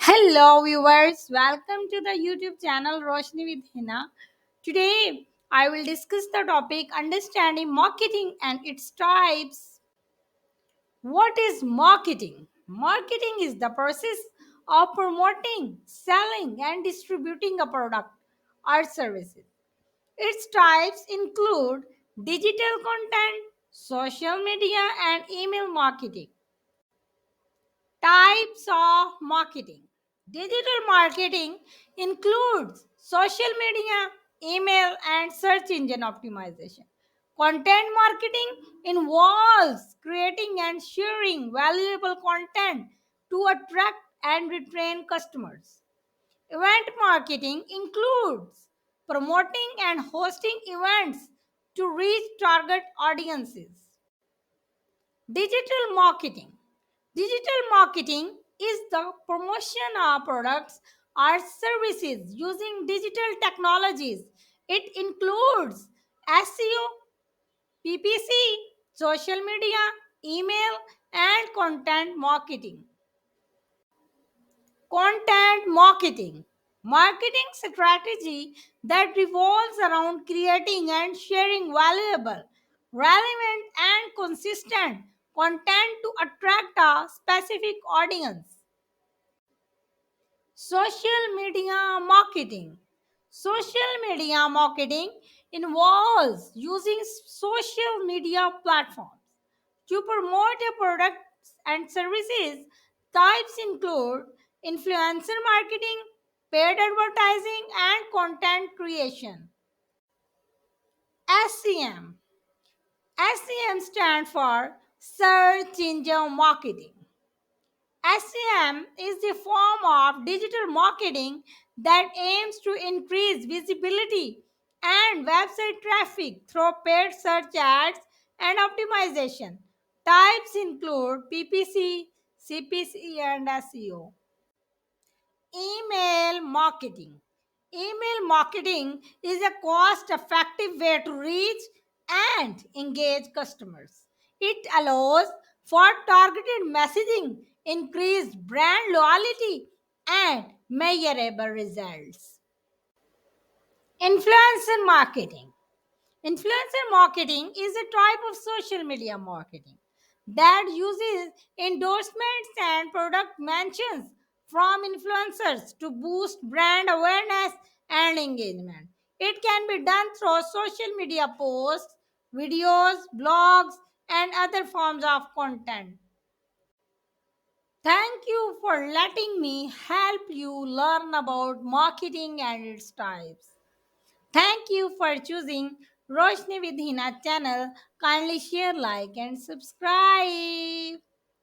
Hello, viewers. Welcome to the YouTube channel Roshni with Hina. Today, I will discuss the topic understanding marketing and its types. What is marketing? Marketing is the process of promoting, selling, and distributing a product or services. Its types include digital content, social media, and email marketing. Types of marketing. Digital marketing includes social media, email, and search engine optimization. Content marketing involves creating and sharing valuable content to attract and retain customers. Event marketing includes promoting and hosting events to reach target audiences. Digital marketing. Digital marketing is the promotion of products or services using digital technologies. It includes SEO, PPC, social media, email, and content marketing. Content marketing. Marketing strategy that revolves around creating and sharing valuable, relevant, and consistent content to attract a specific audience. Social media marketing. Social media marketing involves using social media platforms to promote your products and services. Types include influencer marketing, paid advertising, and content creation. SEM. SEM stands for Search Engine Marketing. SEM is the form of digital marketing that aims to increase visibility and website traffic through paid search ads and optimization. Types include PPC, CPC, and SEO. Email marketing. Email marketing is a cost effective way to reach and engage customers. It allows for targeted messaging, increased brand loyalty, and measurable results. Influencer marketing. Influencer marketing is a type of social media marketing that uses endorsements and product mentions from influencers to boost brand awareness and engagement. It can be done through social media posts, videos, blogs, and other forms of content. Thank you for letting me help you learn about marketing and its types. Thank you for choosing Roshni with Hina channel. Kindly share, like, and subscribe.